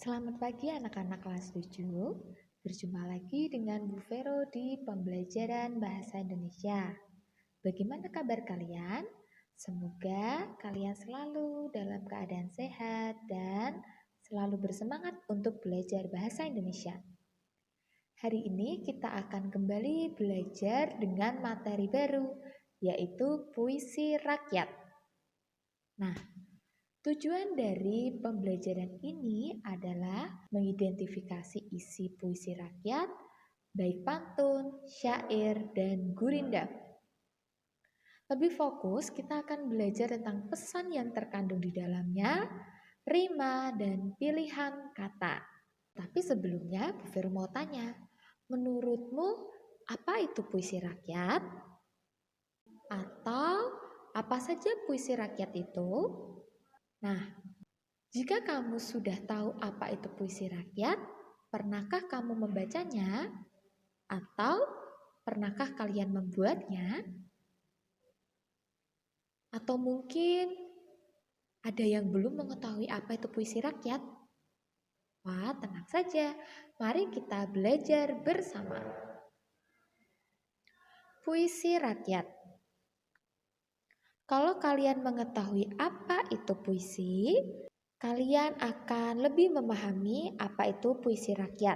Selamat pagi anak-anak kelas 7. Berjumpa lagi dengan Bu Vero di pembelajaran Bahasa Indonesia. Bagaimana kabar kalian? Semoga kalian selalu dalam keadaan sehat dan selalu bersemangat untuk belajar Bahasa Indonesia. Hari ini kita akan kembali belajar dengan materi baru, yaitu puisi rakyat. Nah, tujuan dari pembelajaran ini adalah mengidentifikasi isi puisi rakyat, baik pantun, syair, dan gurindam. Lebih fokus, kita akan belajar tentang pesan yang terkandung di dalamnya, rima, dan pilihan kata. Tapi sebelumnya, Bu Vero mau tanya, menurutmu apa itu puisi rakyat? Atau apa saja puisi rakyat itu? Nah, jika kamu sudah tahu apa itu puisi rakyat, pernahkah kamu membacanya? Atau pernahkah kalian membuatnya? Atau mungkin ada yang belum mengetahui apa itu puisi rakyat? Wah, tenang saja. Mari kita belajar bersama. Puisi rakyat. Kalau kalian mengetahui apa itu puisi, kalian akan lebih memahami apa itu puisi rakyat.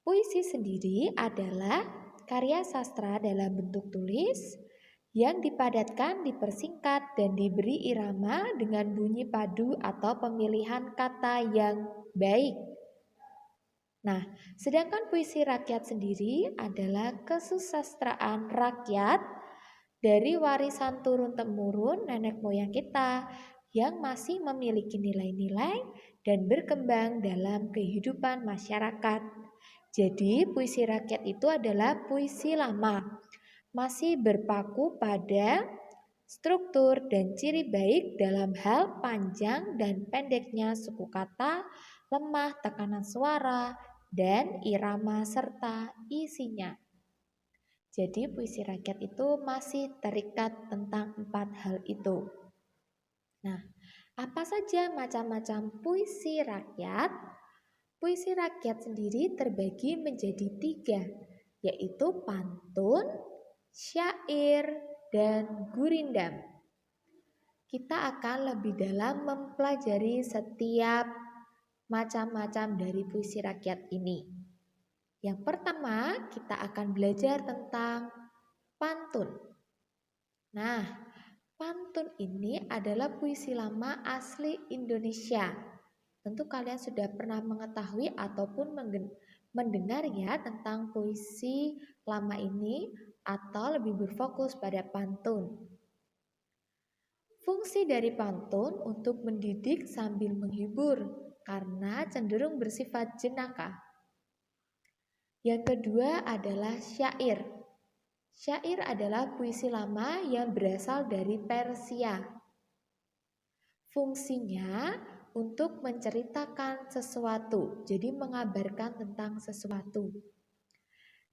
Puisi sendiri adalah karya sastra dalam bentuk tulis yang dipadatkan, dipersingkat, dan diberi irama dengan bunyi padu atau pemilihan kata yang baik. Nah, sedangkan puisi rakyat sendiri adalah kesusastraan rakyat dari warisan turun-temurun nenek moyang kita yang masih memiliki nilai-nilai dan berkembang dalam kehidupan masyarakat. Jadi, puisi rakyat itu adalah puisi lama, masih berpaku pada struktur dan ciri baik dalam hal panjang dan pendeknya suku kata, lemah tekanan suara, dan irama serta isinya. Jadi puisi rakyat itu masih terikat tentang 4 hal itu. Nah, apa saja macam-macam puisi rakyat? Puisi rakyat sendiri terbagi menjadi 3, yaitu pantun, syair, dan gurindam. Kita akan lebih dalam mempelajari setiap macam-macam dari puisi rakyat ini. Yang pertama, kita akan belajar tentang pantun. Nah, pantun ini adalah puisi lama asli Indonesia. Tentu kalian sudah pernah mengetahui ataupun mendengar ya tentang puisi lama ini atau lebih berfokus pada pantun. Fungsi dari pantun untuk mendidik sambil menghibur karena cenderung bersifat jenaka. Yang kedua adalah syair. Syair adalah puisi lama yang berasal dari Persia. Fungsinya untuk menceritakan sesuatu, jadi mengabarkan tentang sesuatu.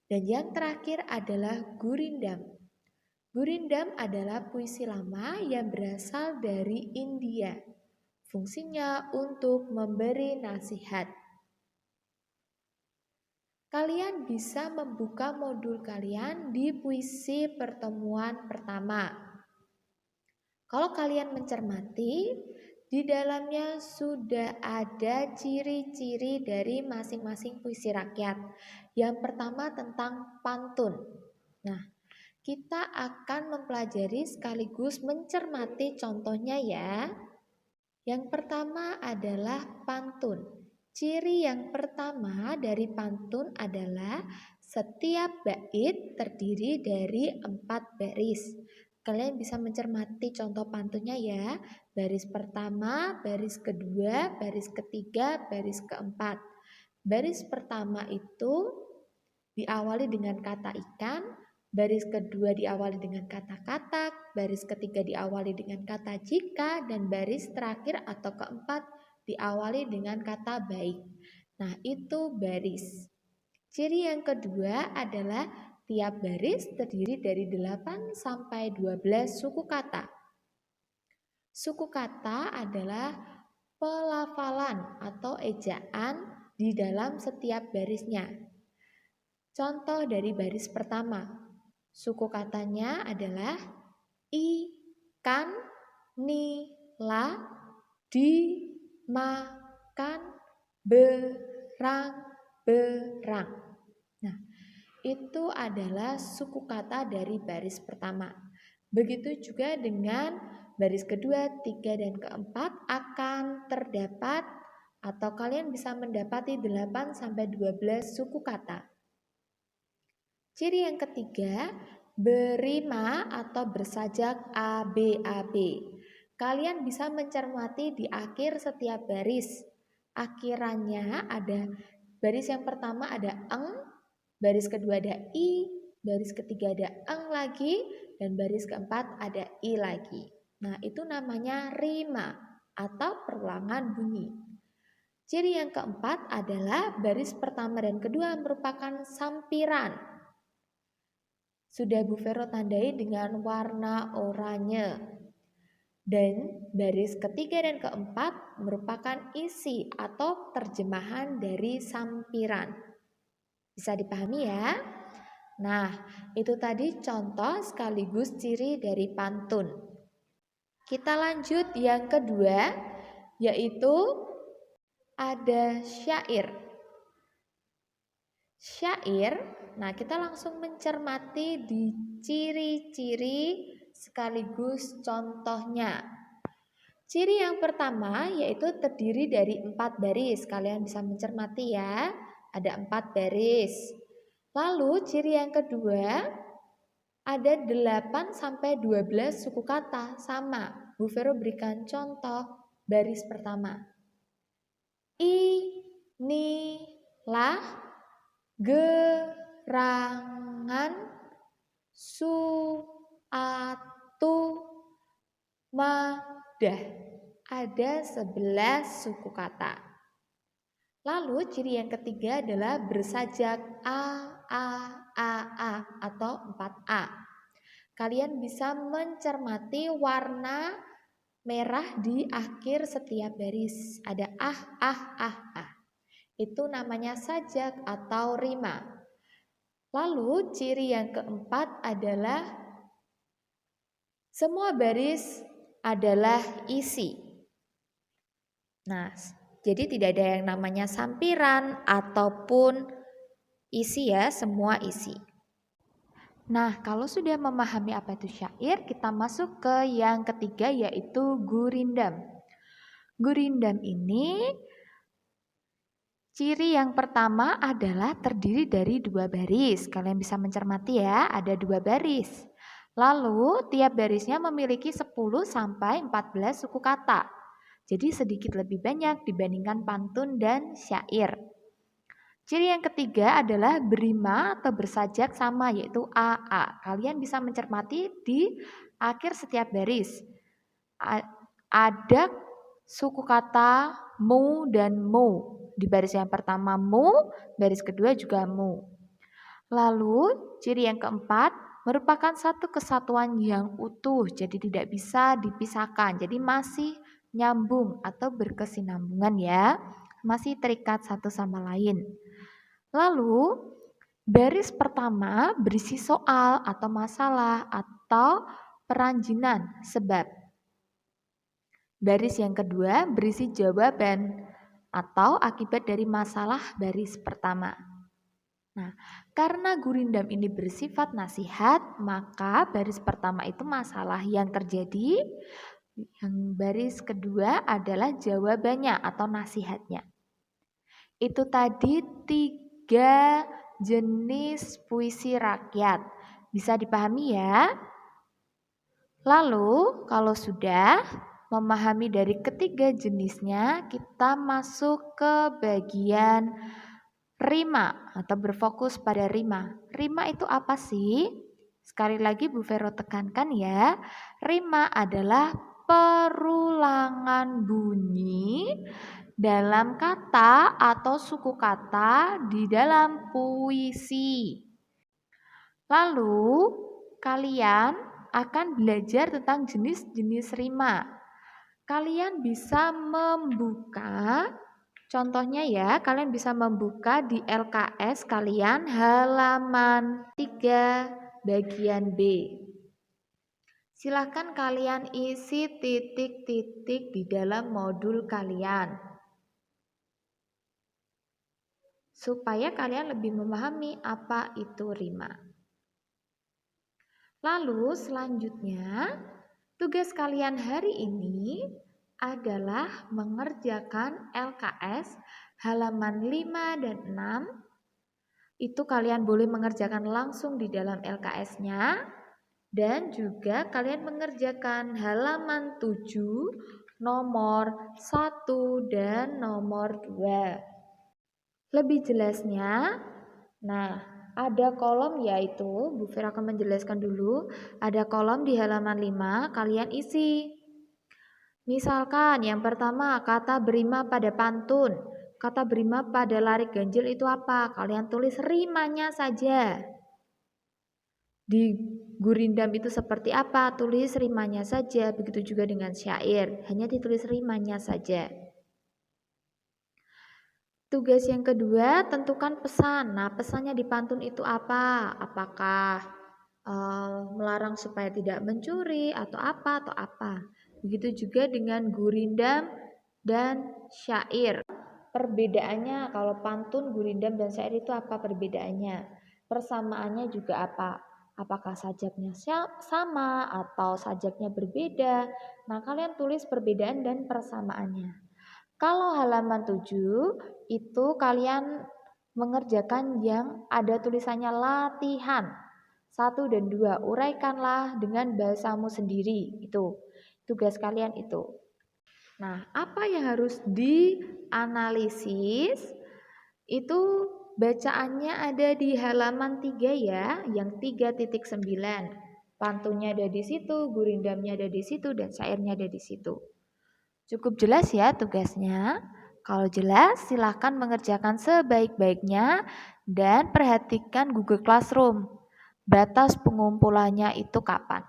Dan yang terakhir adalah gurindam. Gurindam adalah puisi lama yang berasal dari India. Fungsinya untuk memberi nasihat. Kalian bisa membuka modul kalian di puisi pertemuan pertama. Kalau kalian mencermati, di dalamnya sudah ada ciri-ciri dari masing-masing puisi rakyat. Yang pertama tentang pantun. Nah, kita akan mempelajari sekaligus mencermati contohnya ya. Yang pertama adalah pantun. Ciri yang pertama dari pantun adalah setiap bait terdiri dari 4 baris. Kalian bisa mencermati contoh pantunnya ya. Baris pertama, baris kedua, baris ketiga, baris keempat. Baris pertama itu diawali dengan kata ikan, baris kedua diawali dengan kata katak, baris ketiga diawali dengan kata jika, dan baris terakhir atau keempat diawali dengan kata baik. Nah, itu baris. Ciri yang kedua adalah tiap baris terdiri dari 8 sampai 12 suku kata. Suku kata adalah pelafalan atau ejaan di dalam setiap barisnya. Contoh dari baris pertama, suku katanya adalah ikan, nila, dimakan, berang. Nah, itu adalah suku kata dari baris pertama. Begitu juga dengan baris kedua, tiga, dan keempat akan terdapat atau kalian bisa mendapati 8-12 suku kata. Ciri yang ketiga, berima atau bersajak ABAB. Kalian bisa mencermati di akhir setiap baris. Akhirannya ada baris yang pertama ada eng, baris kedua ada i, baris ketiga ada eng lagi, dan baris keempat ada i lagi. Nah, itu namanya rima atau perulangan bunyi. Ciri yang keempat adalah baris pertama dan kedua merupakan sampiran. Sudah Bu Vero tandai dengan warna oranye. Dan baris ketiga dan keempat merupakan isi atau terjemahan dari sampiran. Bisa dipahami ya? Nah, itu tadi contoh sekaligus ciri dari pantun. Kita lanjut yang kedua, yaitu ada syair. Syair, nah kita langsung mencermati di ciri-ciri sekaligus contohnya. Ciri yang pertama yaitu terdiri dari 4 baris. Kalian bisa mencermati ya, ada 4 baris. Lalu ciri yang kedua ada 8-12 suku kata. Sama, Bu Vero berikan contoh baris pertama. Inilah gerangan suatu madah. Ada 11 suku kata. Lalu ciri yang ketiga adalah bersajak a atau 4a. Kalian bisa mencermati warna merah di akhir setiap baris. Ada ah. Itu namanya sajak atau rima. Lalu ciri yang keempat adalah semua baris adalah isi. Nah, jadi tidak ada yang namanya sampiran ataupun isi ya, semua isi. Nah, kalau sudah memahami apa itu syair, kita masuk ke yang ketiga yaitu gurindam. Gurindam ini ciri yang pertama adalah terdiri dari 2 baris. Kalian bisa mencermati ya, ada 2 baris. Lalu tiap barisnya memiliki 10-14 suku kata. Jadi sedikit lebih banyak dibandingkan pantun dan syair. Ciri yang ketiga adalah berima atau bersajak sama yaitu AA. Kalian bisa mencermati di akhir setiap baris. Ada suku kata mu dan mu. Di baris yang pertama mu, baris kedua juga mu. Lalu ciri yang keempat merupakan satu kesatuan yang utuh, jadi tidak bisa dipisahkan. Jadi masih nyambung atau berkesinambungan ya, masih terikat satu sama lain. Lalu baris pertama berisi soal atau masalah atau peranjinan sebab. Baris yang kedua berisi jawaban atau akibat dari masalah baris pertama. Nah, karena gurindam ini bersifat nasihat, maka baris pertama itu masalah yang terjadi. Yang baris kedua adalah jawabannya atau nasihatnya. Itu tadi 3 jenis puisi rakyat. Bisa dipahami ya? Lalu, kalau sudah memahami dari ketiga jenisnya, kita masuk ke bagian rima atau berfokus pada rima. Rima itu apa sih? Sekali lagi Bu Vero tekankan ya, rima adalah perulangan bunyi dalam kata atau suku kata di dalam puisi. Lalu kalian akan belajar tentang jenis-jenis rima. Kalian bisa membuka, contohnya ya, kalian bisa membuka di LKS kalian halaman 3 bagian B. Silahkan kalian isi titik-titik di dalam modul kalian, supaya kalian lebih memahami apa itu rima. Lalu selanjutnya, tugas kalian hari ini adalah mengerjakan LKS halaman 5 dan 6. Itu kalian boleh mengerjakan langsung di dalam LKS-nya. Dan juga kalian mengerjakan halaman 7, nomor 1 dan nomor 2. Lebih jelasnya, nah ada kolom yaitu, Bu Fira akan menjelaskan dulu, ada kolom di halaman 5, kalian isi. Misalkan yang pertama kata berima pada pantun, kata berima pada larik ganjil itu apa? Kalian tulis rimanya saja. Di gurindam itu seperti apa? Tulis rimanya saja. Begitu juga dengan syair, hanya ditulis rimanya saja. Tugas yang kedua, tentukan pesan. Nah, pesannya di pantun itu apa? Apakah melarang supaya tidak mencuri atau apa? Begitu juga dengan gurindam dan syair. Perbedaannya kalau pantun, gurindam dan syair itu apa perbedaannya? Persamaannya juga apa? Apakah sajaknya sama atau sajaknya berbeda? Nah, kalian tulis perbedaan dan persamaannya. Kalau halaman 7 itu kalian mengerjakan yang ada tulisannya latihan 1 dan 2. Uraikanlah dengan bahasamu sendiri. Itu tugas kalian itu. Nah, apa yang harus dianalisis? Itu bacaannya ada di halaman 3 ya, yang 3.9. Pantunnya ada di situ, gurindamnya ada di situ, dan syairnya ada di situ. Cukup jelas ya tugasnya? Kalau jelas, silahkan mengerjakan sebaik-baiknya dan perhatikan Google Classroom. Batas pengumpulannya itu kapan?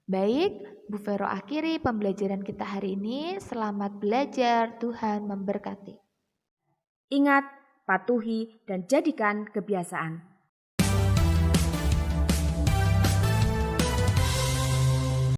Baik, Bu Vero akhiri pembelajaran kita hari ini. Selamat belajar, Tuhan memberkati. Ingat, patuhi dan jadikan kebiasaan.